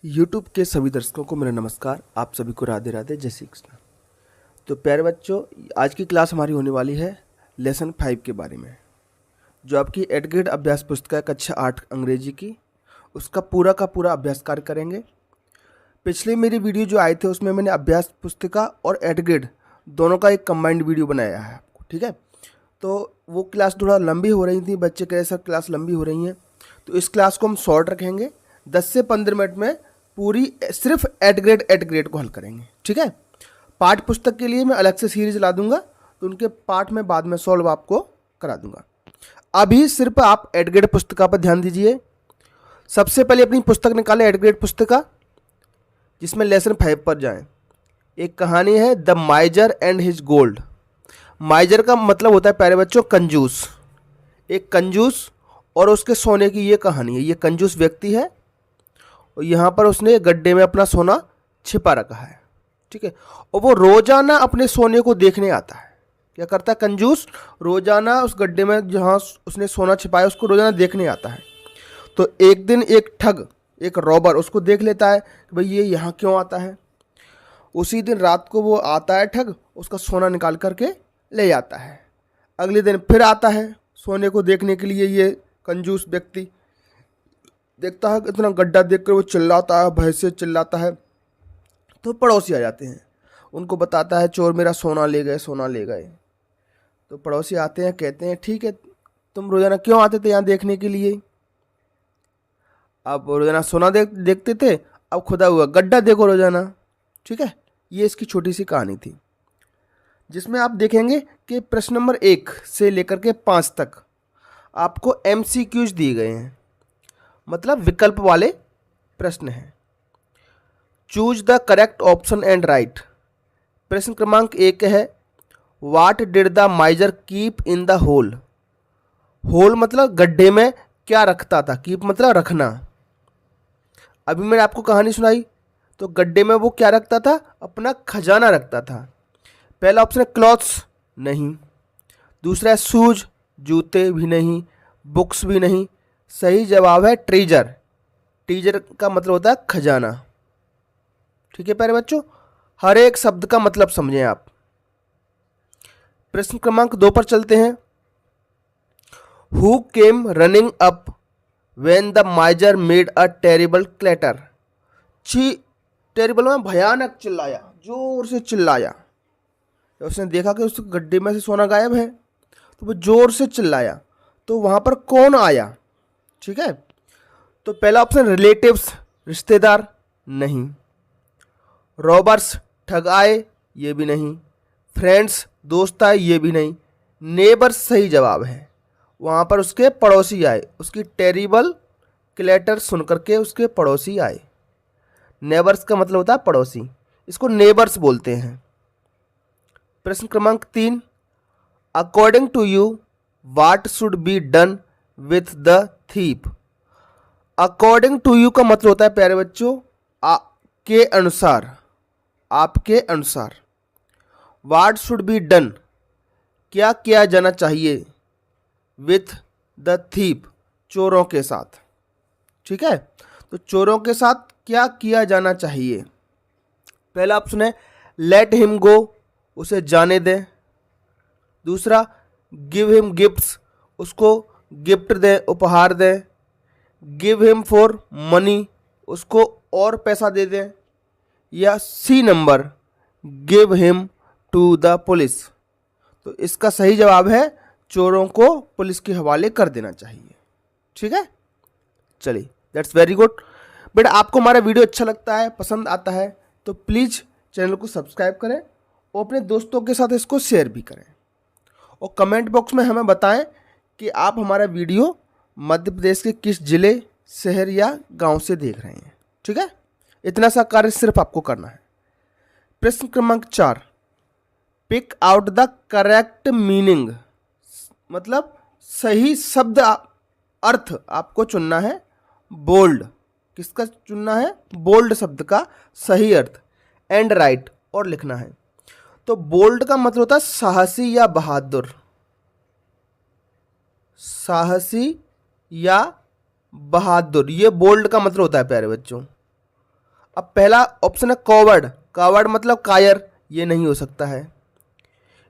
YouTube के सभी दर्शकों को मेरा नमस्कार। आप सभी को राधे राधे, जय श्री कृष्ण। तो प्यारे बच्चों, आज की क्लास हमारी होने वाली है लेसन 5 के बारे में, जो आपकी 8th ग्रेड अभ्यास पुस्तिका कक्षा 8 अंग्रेजी की, उसका पूरा का पूरा अभ्यास कार्य करेंगे। पिछली मेरी वीडियो जो आए थे उसमें मैंने अभ्यास पुस्तिका और 8th ग्रेड दोनों का एक कंबाइंड वीडियो बनाया है आपको, ठीक है। तो वो क्लास थोड़ा लंबी हो रही थी, बच्चे कह रहे सर क्लास लंबी हो रही है, तो इस क्लास को हम शॉर्ट रखेंगे। 10 से 15 मिनट में पूरी सिर्फ 8th ग्रेड को हल करेंगे, ठीक है। पाठ पुस्तक के लिए मैं अलग से सीरीज ला दूंगा, तो उनके पाठ में बाद में सॉल्व आपको करा दूंगा। अभी सिर्फ आप 8th ग्रेड पुस्तिका पर ध्यान दीजिए। सबसे पहले अपनी पुस्तक निकालें, 8th ग्रेड पुस्तिका, जिसमें लेसन 5 पर जाएं। एक कहानी है द माइजर एंड हिज गोल्ड। माइजर का मतलब होता है प्यारे बच्चों कंजूस। एक कंजूस और उसके सोने की ये कहानी है। ये कंजूस व्यक्ति है और यहाँ पर उसने गड्ढे में अपना सोना छिपा रखा है, ठीक है। और वो रोजाना अपने सोने को देखने आता है। क्या करता है कंजूस? रोजाना उस गड्ढे में जहाँ उसने सोना छिपाया उसको रोजाना देखने आता है। तो एक दिन एक ठग, एक रॉबर उसको देख लेता है कि भाई ये यहाँ क्यों आता है। उसी दिन रात को वो आता है ठग, उसका सोना निकाल करके ले जाता है। अगले दिन फिर आता है सोने को देखने के लिए। ये कंजूस व्यक्ति देखता है इतना गड्ढा देखकर वो चिल्लाता है, भय से चिल्लाता है। तो पड़ोसी आ जाते हैं, उनको बताता है चोर मेरा सोना ले गए, सोना ले गए। तो पड़ोसी आते हैं, कहते हैं ठीक है, तुम रोजाना क्यों आते थे यहाँ देखने के लिए? अब रोजाना सोना देखते थे, अब खुदा हुआ गड्ढा देखो रोजाना, ठीक है। ये इसकी छोटी सी कहानी थी, जिसमें आप देखेंगे कि प्रश्न नंबर 1 से लेकर के 5 तक आपको MCQs दिए गए हैं, मतलब विकल्प वाले प्रश्न हैं। Choose the correct option and write. प्रश्न क्रमांक 1 है what did the miser keep in the hole. Hole मतलब गड्ढे में क्या रखता था, कीप मतलब रखना। अभी मैंने आपको कहानी सुनाई, तो गड्ढे में वो क्या रखता था? अपना खजाना रखता था। पहला ऑप्शन है क्लॉथ्स, नहीं। दूसरा है शूज, जूते भी नहीं, बुक्स भी नहीं। सही जवाब है ट्रेजर। ट्रेजर का मतलब होता है खजाना, ठीक है प्यारे बच्चों। हर एक शब्द का मतलब समझें आप। प्रश्न क्रमांक 2 पर चलते हैं। Who came running up when the माइजर made a terrible clatter. Terrible में भयानक चिल्लाया, जोर से चिल्लाया। उसने देखा कि उस गड्ढे में से सोना गायब है, तो वो जोर से चिल्लाया। तो वहां पर कौन आया, ठीक है। तो पहला ऑप्शन रिलेटिव्स, रिश्तेदार, नहीं। रॉबर्स, ठग आए, ये भी नहीं। फ्रेंड्स, दोस्त आए, ये भी नहीं। नेबर्स सही जवाब है। वहां पर उसके पड़ोसी आए, उसकी टेरिबल क्लैटर सुनकर के उसके पड़ोसी आए। नेबर्स का मतलब होता है पड़ोसी, इसको नेबर्स बोलते हैं। प्रश्न क्रमांक 3, according to you what should be done with the thief. According to you का मतलब होता है प्यारे बच्चों के अनुसार, आपके अनुसार। व्हाट शुड बी डन, क्या किया जाना चाहिए, विथ द थीप, चोरों के साथ, ठीक है। तो चोरों के साथ क्या किया जाना चाहिए? पहला ऑप्शन है लेट हिम गो, उसे जाने दें। दूसरा गिव हिम गिफ्ट्स, उसको गिफ्ट दें, उपहार दें। गिव हिम फॉर मनी, उसको और पैसा दे दें। या C number give him to the police. तो इसका सही जवाब है चोरों को पुलिस के हवाले कर देना चाहिए, ठीक है। चलिए, दैट्स वेरी गुड। बट आपको हमारा वीडियो अच्छा लगता है, पसंद आता है, तो प्लीज़ चैनल को सब्सक्राइब करें और अपने दोस्तों के साथ इसको शेयर भी करें। और कमेंट बॉक्स में हमें बताएं कि आप हमारा वीडियो मध्य प्रदेश के किस जिले, शहर या गांव से देख रहे हैं, ठीक है। इतना सा कार्य सिर्फ आपको करना है। प्रश्न क्रमांक 4, pick out the correct meaning, मतलब सही शब्द अर्थ आपको चुनना है। बोल्ड, किसका चुनना है? बोल्ड शब्द का सही अर्थ। एंड राइट, और लिखना है। तो बोल्ड का मतलब होता है साहसी या बहादुर। साहसी या बहादुर, ये बोल्ड का मतलब होता है प्यारे बच्चों। अब पहला ऑप्शन है कॉवर्ड, कॉवर्ड मतलब कायर, ये नहीं हो सकता है।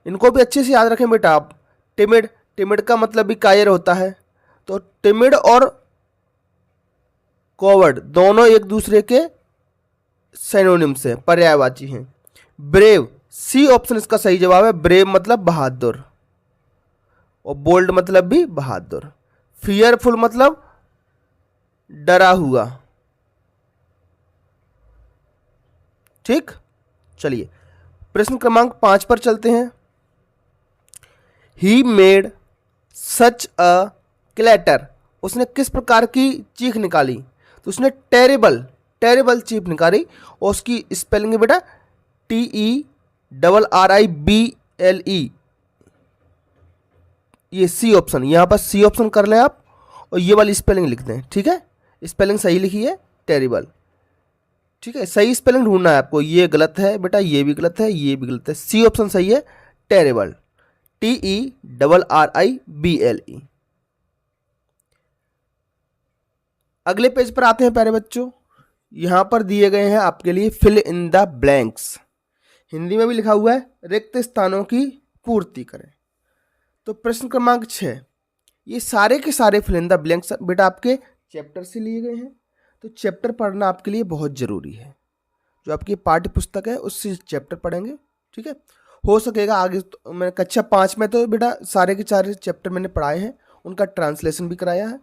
इनको भी अच्छे से याद रखें बेटा आप। टिमिड, टिमिड का मतलब भी कायर होता है, तो टिमिड और कॉवर्ड दोनों एक दूसरे के सिनोनिम्स हैं, पर्यायवाची हैं। ब्रेव, सी ऑप्शन इसका सही जवाब है। ब्रेव मतलब बहादुर, और बोल्ड मतलब भी बहादुर। फियरफुल मतलब डरा हुआ। ठीक, चलिए प्रश्न क्रमांक 5 पर चलते हैं। He made such a clatter, उसने किस प्रकार की चीख निकाली? तो उसने टेरिबल, टेरिबल चीख निकाली, और उसकी स्पेलिंग है बेटा TERRIBLE। ये सी ऑप्शन, यहाँ पर सी ऑप्शन कर लें आप, और ये वाली स्पेलिंग लिख दें। ठीक है, स्पेलिंग सही लिखी है, टेरिबल। ठीक है, सही स्पेलिंग ढूंढना है आपको। ये गलत है बेटा, ये भी गलत है, ये भी गलत है। सी ऑप्शन सही है, टेरिबल, TERRIBLE। अगले पेज पर आते हैं प्यारे बच्चों। यहां पर दिए गए हैं आपके लिए fill in the blanks. Hindi में भी लिखा हुआ है रिक्त स्थानों की पूर्ति करें। तो प्रश्न क्रमांक 6, ये सारे के सारे फिल इन द ब्लैंक्स बेटा आपके चैप्टर से लिए गए हैं, तो चैप्टर पढ़ना आपके लिए बहुत ज़रूरी है। जो आपकी पाठ्य पुस्तक है उससे चैप्टर पढ़ेंगे। ठीक है, हो सकेगा आगे तो मैं कक्षा 5 में तो बेटा सारे के सारे चैप्टर मैंने पढ़ाए हैं, उनका ट्रांसलेशन भी कराया है।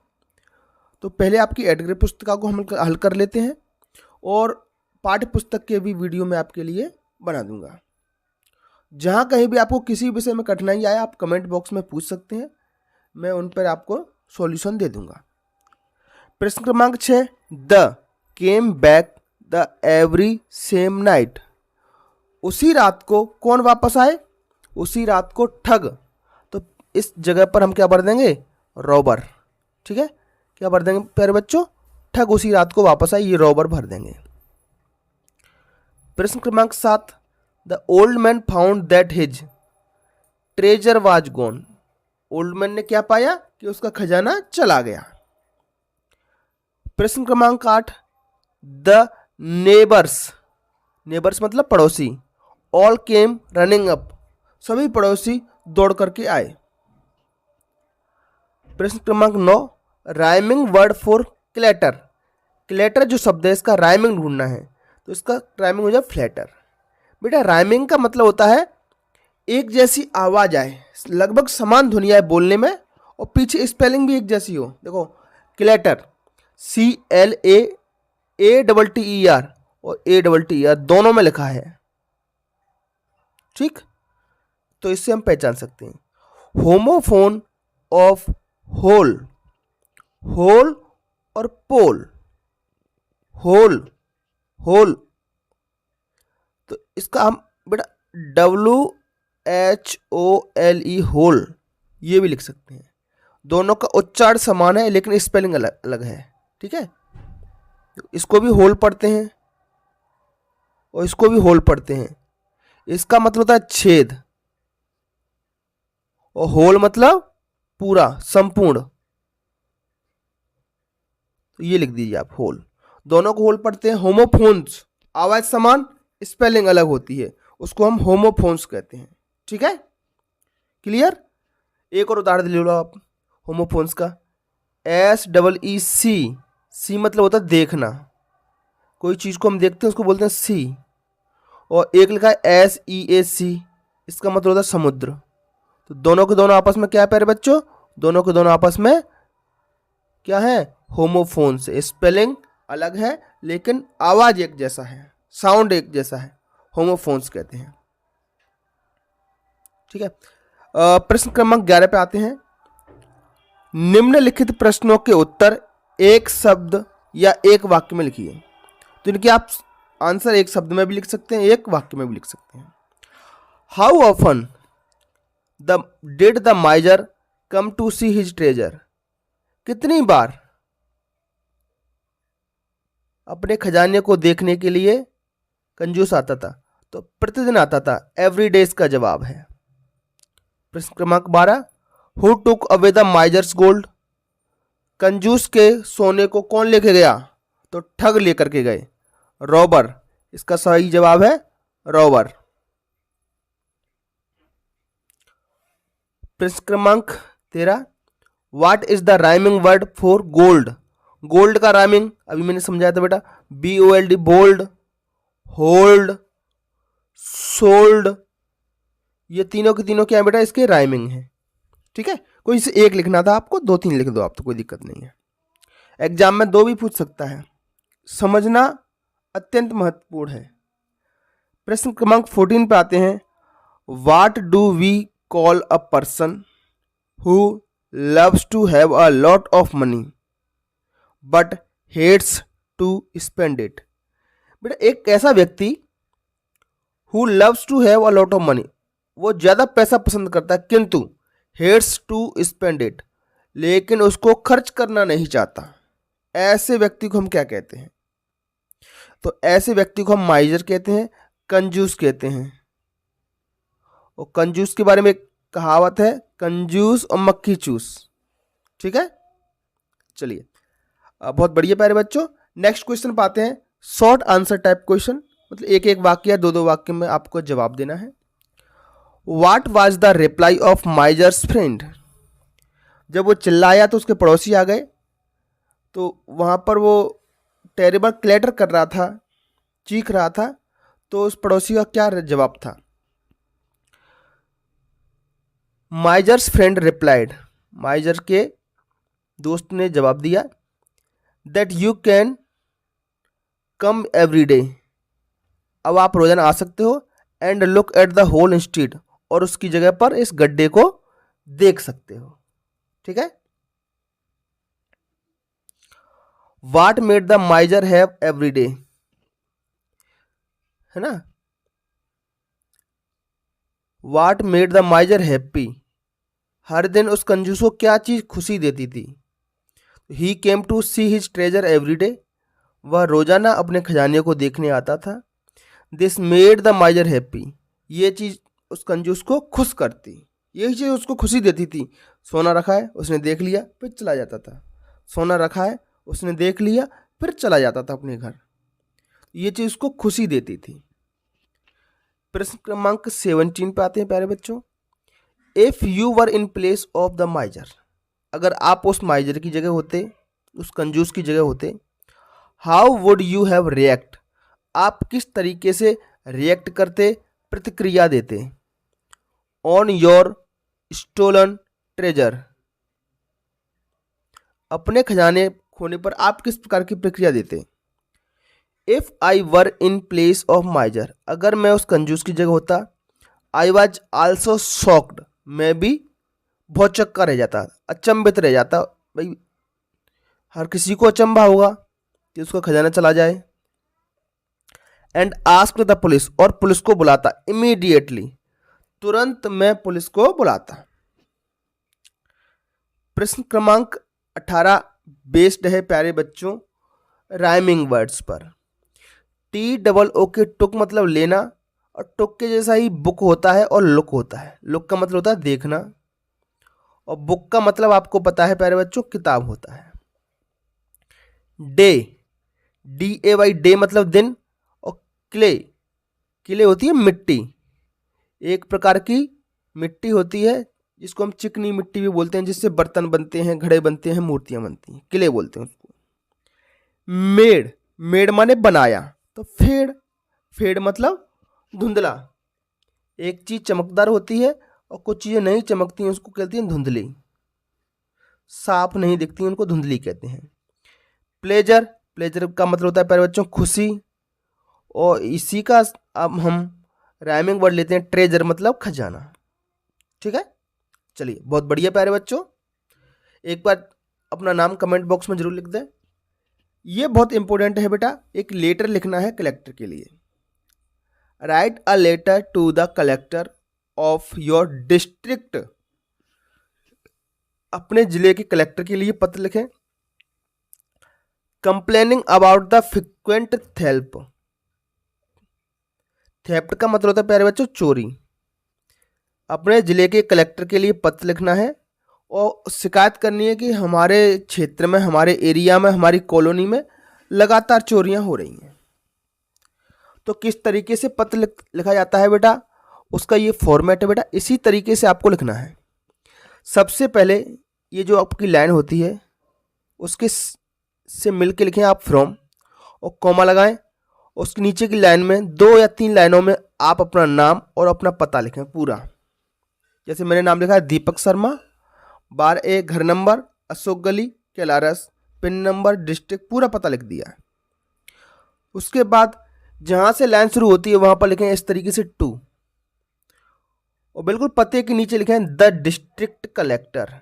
तो पहले आपकी एडग्रे पुस्तिका को हम हल कर लेते हैं, और पाठ्य पुस्तक के भी वीडियो मैं आपके लिए बना दूंगा। जहाँ कहीं भी आपको किसी विषय में कठिनाई आए आप कमेंट बॉक्स में पूछ सकते हैं, मैं उन पर आपको सॉल्यूशन दे दूंगा। प्रश्न क्रमांक 6, the came back the every same night, उसी रात को कौन वापस आए? उसी रात को ठग। तो इस जगह पर हम क्या भर देंगे? रॉबर। ठीक है, क्या भर देंगे प्यारे बच्चों? ठग उसी रात को वापस आए, ये रॉबर भर देंगे। प्रश्न क्रमांक 7, the old man found that his treasure was gone, old man ने क्या पाया? कि उसका खजाना चला गया। प्रश्न क्रमांक 8, द नेबर्स, नेबर्स मतलब पड़ोसी, ऑल केम रनिंग अप, सभी पड़ोसी दौड़ करके आए। प्रश्न क्रमांक 9, rhyming word for clatter, clatter जो शब्द है इसका राइमिंग ढूंढना है, तो इसका राइमिंग हो जाए फ्लैटर। बेटा राइमिंग का मतलब होता है एक जैसी आवाज आए, लगभग समान ध्वनि आए बोलने में, और पीछे स्पेलिंग भी एक जैसी हो। देखो क्लैटर CLATTER और ATTER दोनों में लिखा है। ठीक, तो इससे हम पहचान सकते हैं। होमोफोन ऑफ होल, होल और पोल, होल, होल, तो इसका हम बेटा WHOLE होल ये भी लिख सकते हैं। दोनों का उच्चारण समान है लेकिन स्पेलिंग अलग अलग है। ठीक है, इसको भी होल पढ़ते हैं और इसको भी होल पढ़ते हैं। इसका मतलब होता है छेद, और होल मतलब पूरा, संपूर्ण। तो ये लिख दीजिए आप होल, दोनों को होल पढ़ते हैं। होमोफोन्स आवाज समान, स्पेलिंग अलग होती है, उसको हम होमोफोन्स कहते हैं। ठीक है, क्लियर? एक और उदाहरण ले लो आप होमोफोन्स का। SEEC, सी मतलब होता है देखना, कोई चीज को हम देखते हैं उसको बोलते हैं सी। और एक लिखा है SEAC, इसका मतलब होता है समुद्र। तो दोनों के दोनों आपस में क्या है प्यारे बच्चों? दोनों के दोनों आपस में क्या है? होमोफोन्स। स्पेलिंग अलग है लेकिन आवाज एक जैसा है, साउंड एक जैसा है, होमोफोन्स कहते हैं। ठीक है, प्रश्न क्रमांक 11 पे आते हैं। निम्नलिखित प्रश्नों के उत्तर एक शब्द या एक वाक्य में लिखिए। तो इनके आप आंसर एक शब्द में भी लिख सकते हैं, एक वाक्य में भी लिख सकते हैं। How often did the miser come to see his treasure, कितनी बार अपने खजाने को देखने के लिए कंजूस आता था? तो प्रतिदिन आता था, एवरी डे इसका जवाब है। प्रश्न क्रमांक 12, who took away the माइजर्स gold, कंजूस के सोने को कौन लेके गया? तो ठग लेकर के गए, रॉबर, इसका सही जवाब है रॉबर। प्रश्न क्रमांक 13, what is the rhyming word for gold? Gold का राइमिंग अभी मैंने समझाया था बेटा, BOLD, बोल्ड, होल्ड, सोल्ड, ये तीनों के तीनों क्या है बेटा, इसके राइमिंग है। ठीक है, कोई से एक लिखना था आपको, 2-3 लिख दो आप तो कोई दिक्कत नहीं है, एग्जाम में 2 भी पूछ सकता है, समझना अत्यंत महत्वपूर्ण है। प्रश्न क्रमांक 14 पे आते हैं, what do we call a person who loves to have a lot of money but hates to spend it? बेटा एक ऐसा व्यक्ति who loves to have a lot of money, वो ज़्यादा पैसा पसंद करता है किंतु hates to spend it, लेकिन उसको खर्च करना नहीं चाहता, ऐसे व्यक्ति को हम क्या कहते हैं? तो ऐसे व्यक्ति को हम माइजर कहते हैं, कंजूस कहते हैं। और कंजूस के बारे में एक कहावत है, कंजूस और मक्खी चूस। ठीक है, चलिए बहुत बढ़िया प्यारे बच्चों। नेक्स्ट क्वेश्चन पाते हैं, शॉर्ट आंसर टाइप क्वेश्चन, मतलब एक एक वाक्य या 2-2 वाक्य में आपको जवाब देना है। What was the reply off माइजर्स friend? जब वो चिल्लाया तो उसके पड़ोसी आ गए, तो वहाँ पर वो टेरिबल क्लैटर कर रहा था, चीख रहा था, तो उस पड़ोसी का क्या जवाब था? माइजर्स फ्रेंड रिप्लाइड, माइजर के दोस्त ने जवाब दिया, that you can come every day, अब आप रोजाना आ सकते हो, and look at the hole instead, और उसकी जगह पर इस गड्ढे को देख सकते हो। ठीक है, what made the miser have every day, है ना, what made the miser happy, हर दिन उस कंजूस को क्या चीज खुशी देती थी? He came to see his treasure every day, वह रोजाना अपने खजाने को देखने आता था। This made the miser happy, ये चीज उस कंजूस को खुश करती, यही चीज उसको खुशी देती थी। सोना रखा है, उसने देख लिया फिर चला जाता था, सोना रखा है, उसने देख लिया फिर चला जाता था अपने घर, ये चीज उसको खुशी देती थी। प्रश्न क्रमांक 17 पे आते हैं प्यारे बच्चों, if you were in place of the माइजर, अगर आप उस माइजर की जगह होते, उस कंजूस की जगह होते, how would you have react, आप किस तरीके से रिएक्ट करते, प्रतिक्रिया देते, ऑन योर स्टोलन ट्रेजर, अपने खजाने खोने पर आप किस प्रकार की प्रक्रिया देते? If I were in place of माइजर, अगर मैं उस कंजूस की जगह होता, आई वॉज आल्सो शॉक्ड, मैं भी भौचक्का रह जाता, अचंभित रह जाता, भाई हर किसी को अचंभा होगा कि उसका खजाना चला जाए। एंड आस्क्ड द पुलिस, और पुलिस को बुलाता, इमीडिएटली, तुरंत मैं पुलिस को बुलाता। प्रश्न क्रमांक 18 बेस्ड है प्यारे बच्चों राइमिंग वर्ड्स पर। TOO के टुक मतलब लेना, और टुक के जैसा ही बुक होता है और लुक होता है। लुक का मतलब होता है देखना, और बुक का मतलब आपको पता है प्यारे बच्चों किताब होता है। डे, DAY, डे मतलब दिन, और क्ले होती है मिट्टी, एक प्रकार की मिट्टी होती है जिसको हम चिकनी मिट्टी भी बोलते हैं, जिससे बर्तन बनते हैं, घड़े बनते हैं, मूर्तियां बनती हैं, क्ले बोलते हैं उसको। मेड माने बनाया, तो फेड मतलब धुंधला, एक चीज चमकदार होती है और कुछ चीजें नहीं चमकती हैं, उसको कहते हैं धुंधली, साफ नहीं दिखती हैं, उनको धुंधली कहते हैं। प्लेजर का मतलब होता है प्यारे बच्चों खुशी, और इसी का अब हम राइमिंग वर्ड लेते हैं ट्रेजर मतलब खजाना। ठीक है, चलिए बहुत बढ़िया प्यारे बच्चों, एक बार अपना नाम कमेंट बॉक्स में जरूर लिख दें। ये बहुत इंपॉर्टेंट है बेटा, एक लेटर लिखना है कलेक्टर के लिए। Write a letter to the collector of your district, अपने जिले के कलेक्टर के लिए पत्र लिखें। Complaining about the frequent theft का मतलब होता है प्यारे बच्चों चोरी। अपने जिले के कलेक्टर के लिए पत्र लिखना है और शिकायत करनी है कि हमारे क्षेत्र में, हमारे एरिया में, हमारी कॉलोनी में लगातार चोरियां हो रही हैं। तो किस तरीके से पत्र लिखा जाता है बेटा, उसका ये फॉर्मेट है बेटा, इसी तरीके से आपको लिखना है। सबसे पहले ये जो आपकी लाइन होती है उसके से मिल के लिखें आप फ्रॉम और कॉमा लगाएं। उसके नीचे की लाइन में 2 या 3 लाइनों में आप अपना नाम और अपना पता लिखें पूरा। जैसे मैंने नाम लिखा है दीपक शर्मा, बार ए, घर नंबर अशोक गली कैलारस, पिन नंबर, डिस्ट्रिक्ट, पूरा पता लिख दिया है। उसके बाद जहाँ से लाइन शुरू होती है वहाँ पर लिखें इस तरीके से टू, और बिल्कुल पते के नीचे लिखें द डिस्ट्रिक्ट कलेक्टर।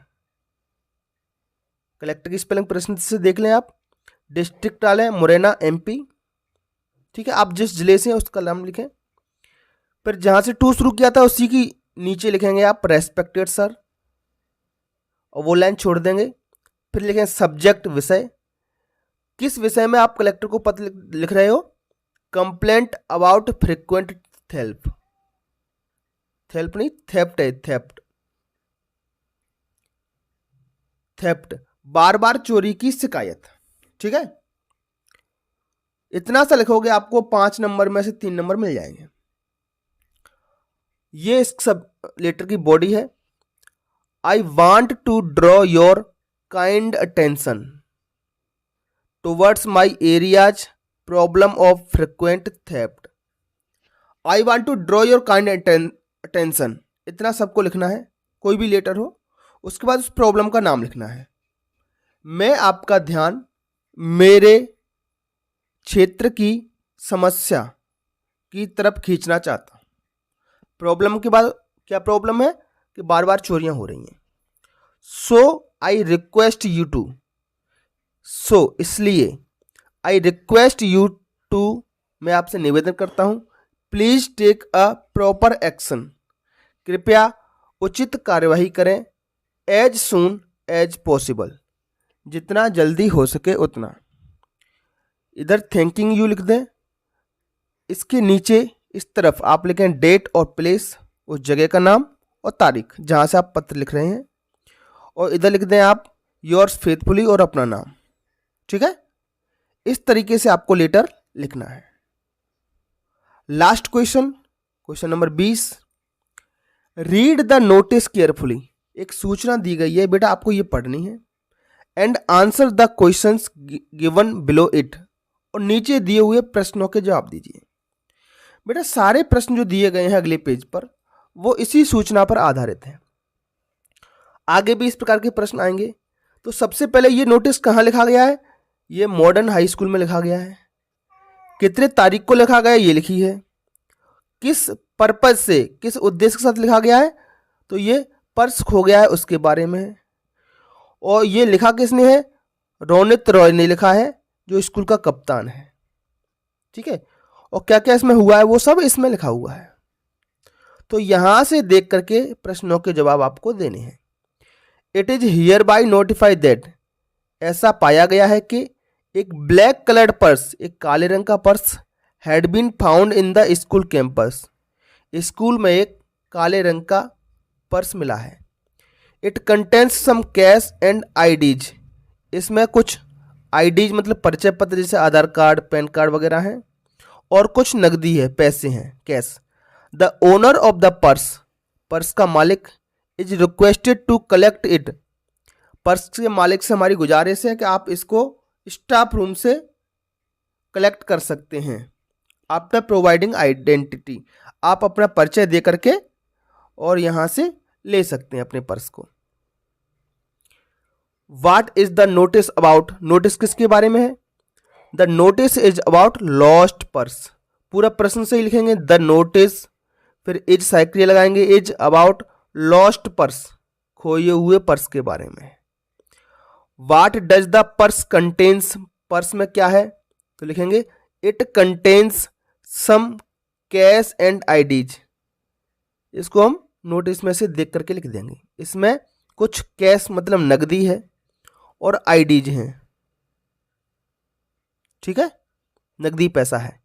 कलेक्टर की स्पेलिंग प्रश्न से देख लें आप, डिस्ट्रिक्ट डालें मुरैना MP, ठीक है, आप जिस जिले से हैं उसका नाम लिखें। फिर जहाँ से टू शुरू किया था उसी की नीचे लिखेंगे आप रेस्पेक्टेड सर, और वो लाइन छोड़ देंगे। फिर लिखें सब्जेक्ट विषय, किस विषय में आप कलेक्टर को पत्र लिख रहे हो, complaint about frequent theft, theft नहीं थेफ्ट है, थेफ्ट बार बार चोरी की शिकायत, ठीक है। इतना सा लिखोगे आपको 5 नंबर में से 3 नंबर मिल जाएंगे। ये इस सब लेटर की बॉडी है। I want to draw your kind attention towards my area's problem of frequent theft. I want to draw your kind attention, इतना सबको लिखना है, कोई भी लेटर हो। उसके बाद उस प्रॉब्लम का नाम लिखना है। मैं आपका ध्यान मेरे क्षेत्र की समस्या की तरफ खींचना चाहता हूं। प्रॉब्लम के बाद क्या प्रॉब्लम है कि बार बार चोरियां हो रही हैं। सो आई रिक्वेस्ट यू टू, सो इसलिए, आई रिक्वेस्ट यू टू मैं आपसे निवेदन करता हूं, please take a proper action, कृपया उचित कार्यवाही करें, एज सून एज पॉसिबल, जितना जल्दी हो सके उतना। इधर थैंकिंग यू लिख दें, इसके नीचे इस तरफ आप लिखें डेट और प्लेस, उस जगह का नाम और तारीख जहाँ से आप पत्र लिख रहे हैं, और इधर लिख दें आप योर्स फेथफुली और अपना नाम, ठीक है। इस तरीके से आपको लेटर लिखना है। Last question, question number 20, read the notice carefully. एक सूचना दी गई है बेटा, आपको ये पढ़नी है। And answer the questions given below it, और नीचे दिए हुए प्रश्नों के जवाब दीजिए। बेटा सारे प्रश्न जो दिए गए हैं अगले पेज पर वो इसी सूचना पर आधारित हैं। आगे भी इस प्रकार के प्रश्न आएंगे। तो सबसे पहले ये नोटिस कहाँ लिखा गया है, ये मॉडर्न हाई स्कूल में लिखा गया है। कितने तारीख को लिखा गया ये लिखी है। किस पर्पज से, किस उद्देश्य के साथ लिखा गया है, तो ये पर्स खो गया है उसके बारे में है। और ये लिखा किसने है, रोनित रॉय ने लिखा है जो स्कूल का कप्तान है, ठीक है। और क्या क्या इसमें हुआ है वो सब इसमें लिखा हुआ है। तो यहां से देख करके प्रश्नों के जवाब आपको देने हैं। It is here by notified that, ऐसा पाया गया है कि एक ब्लैक कलर्ड पर्स, एक काले रंग का purse, had been found in the school campus, school में एक काले रंग का पर्स मिला है। It contains some cash and IDs, इसमें कुछ आईडीज मतलब परिचय पत्र जैसे आधार कार्ड, पैन कार्ड वगैरह हैं, और कुछ नकदी है, पैसे हैं, cash. The owner of the purse, purse का मालिक, is requested to collect it, purse के मालिक से हमारी गुजारिश है कि आप इसको स्टाफ रूम से कलेक्ट कर सकते हैं। आफ्टर प्रोवाइडिंग आइडेंटिटी, आप अपना परिचय दे करके और यहां से ले सकते हैं अपने पर्स को। What is the notice about, notice किसके बारे में है, the notice is about lost purse. पूरा प्रश्न से ही लिखेंगे द नोटिस, फिर इज साइक्रिया लगाएंगे, इज अबाउट लॉस्ट पर्स, खोए हुए पर्स के बारे में। What does the purse contains, purse में क्या है, तो लिखेंगे it contains some cash and IDs, इसको हम नोटिस में से देख करके लिख देंगे। इसमें कुछ कैश मतलब नकदी है और आईडीज हैं, ठीक है, नकदी पैसा है।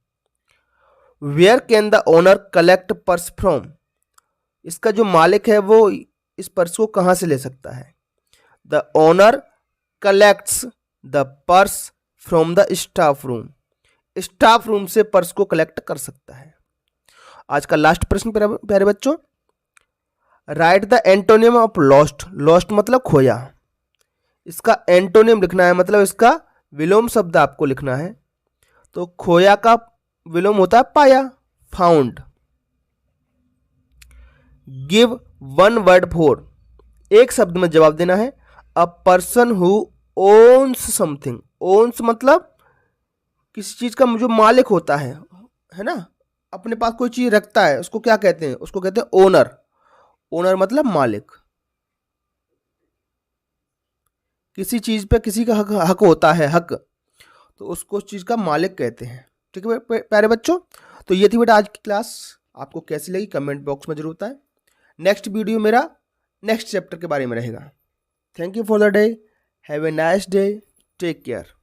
Where can the owner collect purse from, इसका जो मालिक है वो इस पर्स को कहां से ले सकता है। The owner collects the purse from the staff room, staff room से पर्स को कलेक्ट कर सकता है। आज का लास्ट प्रश्न प्यारे बच्चों, right the antonym of lost. Lost मतलब खोया, इसका एंटोनिम लिखना है, मतलब इसका विलोम शब्द आपको लिखना है। तो खोया का विलोम होता है पाया, found. Give one word for, एक शब्द में जवाब देना है। A person who owns something. Owns मतलब किसी चीज का जो मालिक होता है ना, अपने पास कोई चीज रखता है, उसको क्या कहते हैं? उसको कहते हैं ओनर। ओनर मतलब मालिक। किसी चीज पे किसी का हक होता है, हक, तो उसको उस चीज का मालिक कहते हैं। ठीक है प्यारे बच्चों, तो ये थी बेटा आज की क्लास। आपको कैसी लगी कमेंट बॉक्स में जरूर बताएं। नेक्स्ट वीडियो मेरा नेक्स्ट चैप्टर के बारे में रहेगा। Thank you for the day, have a nice day, take care.